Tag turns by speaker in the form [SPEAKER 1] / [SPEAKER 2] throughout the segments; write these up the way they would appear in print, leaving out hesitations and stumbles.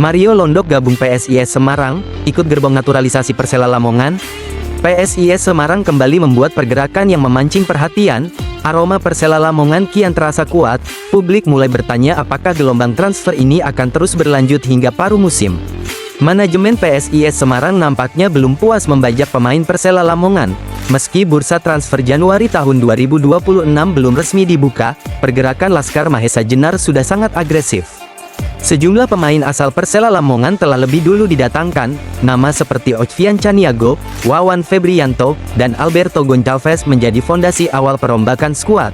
[SPEAKER 1] Mario Londok gabung PSIS Semarang, ikut gerbong naturalisasi Persela Lamongan. PSIS Semarang kembali membuat pergerakan yang memancing perhatian. Aroma Persela Lamongan kian terasa kuat. Publik mulai bertanya apakah gelombang transfer ini akan terus berlanjut hingga paruh musim. Manajemen PSIS Semarang nampaknya belum puas membajak pemain Persela Lamongan. Meski bursa transfer Januari tahun 2026 belum resmi dibuka, pergerakan Laskar Mahesa Jenar sudah sangat agresif. Sejumlah pemain asal Persela Lamongan telah lebih dulu didatangkan. Nama seperti Octavian Caniago, Wawan Febrianto, dan Alberto Goncalves menjadi fondasi awal perombakan skuad.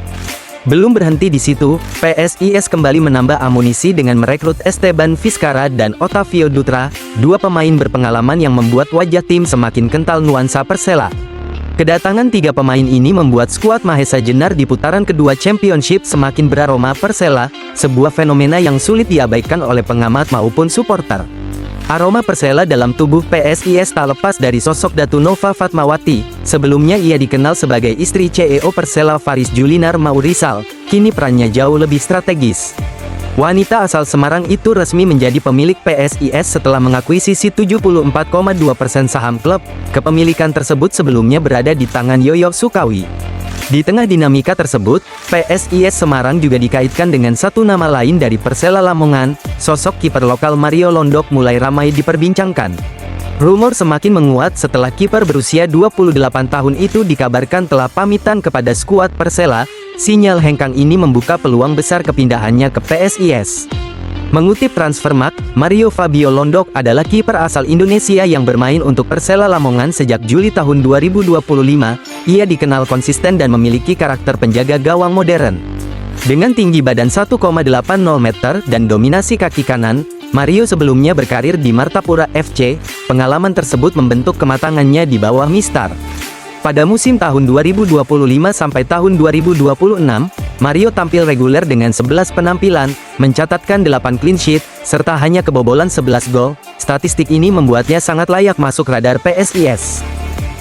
[SPEAKER 1] Belum berhenti di situ, PSIS kembali menambah amunisi dengan merekrut Esteban Vizcara dan Otavio Dutra, dua pemain berpengalaman yang membuat wajah tim semakin kental nuansa Persela. Kedatangan tiga pemain ini membuat skuad Mahesa Jenar di putaran kedua Championship semakin beraroma Persela, sebuah fenomena yang sulit diabaikan oleh pengamat maupun supporter. Aroma Persela dalam tubuh PSIS tak lepas dari sosok Datu Nova Fatmawati. Sebelumnya ia dikenal sebagai istri CEO Persela Faris Julinar Maurisal, kini perannya jauh lebih strategis. Wanita asal Semarang itu resmi menjadi pemilik PSIS setelah mengakuisisi 74,2% saham klub. Kepemilikan tersebut sebelumnya berada di tangan Yoyo Sukawi. Di tengah dinamika tersebut, PSIS Semarang juga dikaitkan dengan satu nama lain dari Persela Lamongan. Sosok kiper lokal Mario Londok mulai ramai diperbincangkan. Rumor semakin menguat setelah kiper berusia 28 tahun itu dikabarkan telah pamitan kepada skuad Persela. Sinyal hengkang ini membuka peluang besar kepindahannya ke PSIS. Mengutip Transfermarkt, Mario Fabio Londok adalah kiper asal Indonesia yang bermain untuk Persela Lamongan sejak Juli tahun 2025. Ia dikenal konsisten dan memiliki karakter penjaga gawang modern. Dengan tinggi badan 1,80 meter dan dominasi kaki kanan, Mario sebelumnya berkarir di Martapura FC. Pengalaman tersebut membentuk kematangannya di bawah Mistar. Pada musim tahun 2025 sampai tahun 2026, Mario tampil reguler dengan 11 penampilan, mencatatkan 8 clean sheet, serta hanya kebobolan 11 gol. Statistik ini membuatnya sangat layak masuk radar PSIS.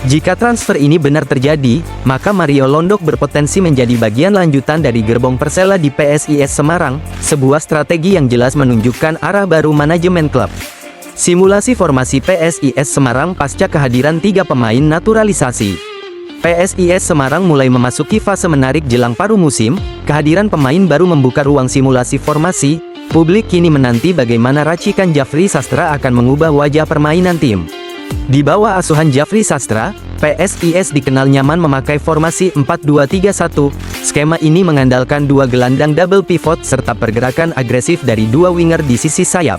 [SPEAKER 1] Jika transfer ini benar terjadi, maka Mario Londok berpotensi menjadi bagian lanjutan dari gerbong Persela di PSIS Semarang, sebuah strategi yang jelas menunjukkan arah baru manajemen klub. Simulasi formasi PSIS Semarang pasca kehadiran tiga pemain naturalisasi. PSIS Semarang mulai memasuki fase menarik jelang paruh musim. Kehadiran pemain baru membuka ruang simulasi formasi. Publik kini menanti bagaimana racikan Djafri Sastra akan mengubah wajah permainan tim. Di bawah asuhan Djafri Sastra, PSIS dikenal nyaman memakai formasi 4-2-3-1. Skema ini mengandalkan dua gelandang double pivot serta pergerakan agresif dari dua winger di sisi sayap.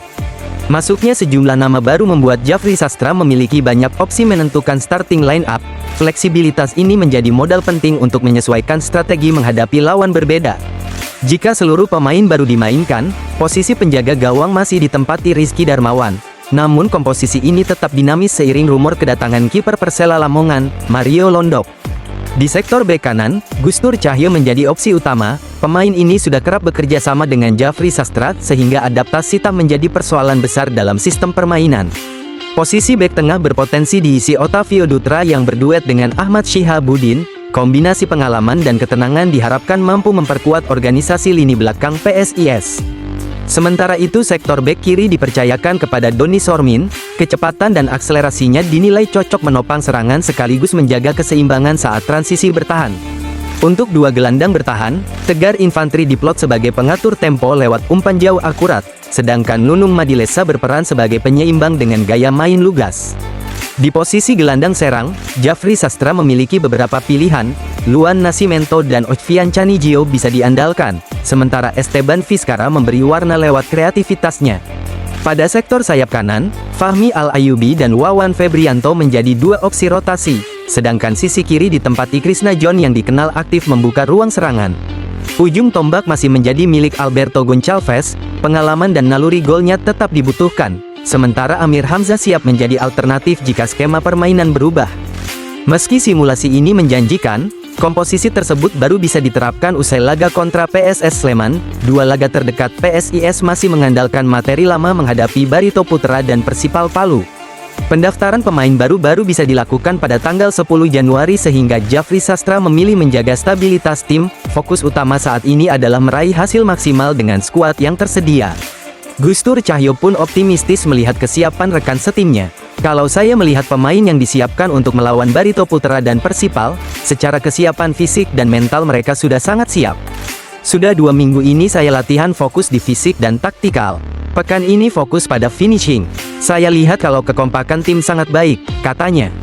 [SPEAKER 1] Masuknya sejumlah nama baru membuat Djafri Sastra memiliki banyak opsi menentukan starting line up. Fleksibilitas ini menjadi modal penting untuk menyesuaikan strategi menghadapi lawan berbeda. Jika seluruh pemain baru dimainkan, posisi penjaga gawang masih ditempati Rizky Darmawan. Namun komposisi ini tetap dinamis seiring rumor kedatangan kiper Persela Lamongan, Mario Londok. Di sektor bek kanan, Gustur Cahyo menjadi opsi utama. Pemain ini sudah kerap bekerja sama dengan Djafri Sastra, sehingga adaptasi tak menjadi persoalan besar dalam sistem permainan. Posisi bek tengah berpotensi diisi Otavio Dutra yang berduet dengan Ahmad Shihabuddin. Kombinasi pengalaman dan ketenangan diharapkan mampu memperkuat organisasi lini belakang PSIS. Sementara itu sektor bek kiri dipercayakan kepada Doni Sormin. Kecepatan dan akselerasinya dinilai cocok menopang serangan sekaligus menjaga keseimbangan saat transisi bertahan. Untuk dua gelandang bertahan, Tegar Infantri diplot sebagai pengatur tempo lewat umpan jauh akurat, sedangkan Nunung Madilesa berperan sebagai penyeimbang dengan gaya main lugas. Di posisi gelandang serang, Djafri Sastra memiliki beberapa pilihan. Luan Nascimento dan Octavian Caniago bisa diandalkan, sementara Esteban Vizcara memberi warna lewat kreativitasnya. Pada sektor sayap kanan, Fahmi Al-Ayubi dan Wawan Febrianto menjadi dua opsi rotasi, sedangkan sisi kiri ditempati Krishna John yang dikenal aktif membuka ruang serangan. Ujung tombak masih menjadi milik Alberto Goncalves. Pengalaman dan naluri golnya tetap dibutuhkan, sementara Amir Hamzah siap menjadi alternatif jika skema permainan berubah. Meski simulasi ini menjanjikan, komposisi tersebut baru bisa diterapkan usai laga kontra PSS Sleman. Dua laga terdekat PSIS masih mengandalkan materi lama menghadapi Barito Putra dan Persipal Palu. Pendaftaran pemain baru bisa dilakukan pada tanggal 10 Januari sehingga Djafri Sastra memilih menjaga stabilitas tim. Fokus utama saat ini adalah meraih hasil maksimal dengan skuad yang tersedia. Gustur Cahyo pun optimistis melihat kesiapan rekan setimnya. Kalau saya melihat pemain yang disiapkan untuk melawan Barito Putra dan Persipal, secara kesiapan fisik dan mental mereka sudah sangat siap. Sudah 2 minggu ini saya latihan fokus di fisik dan taktikal. Pekan ini fokus pada finishing. Saya lihat kalau kekompakan tim sangat baik, katanya.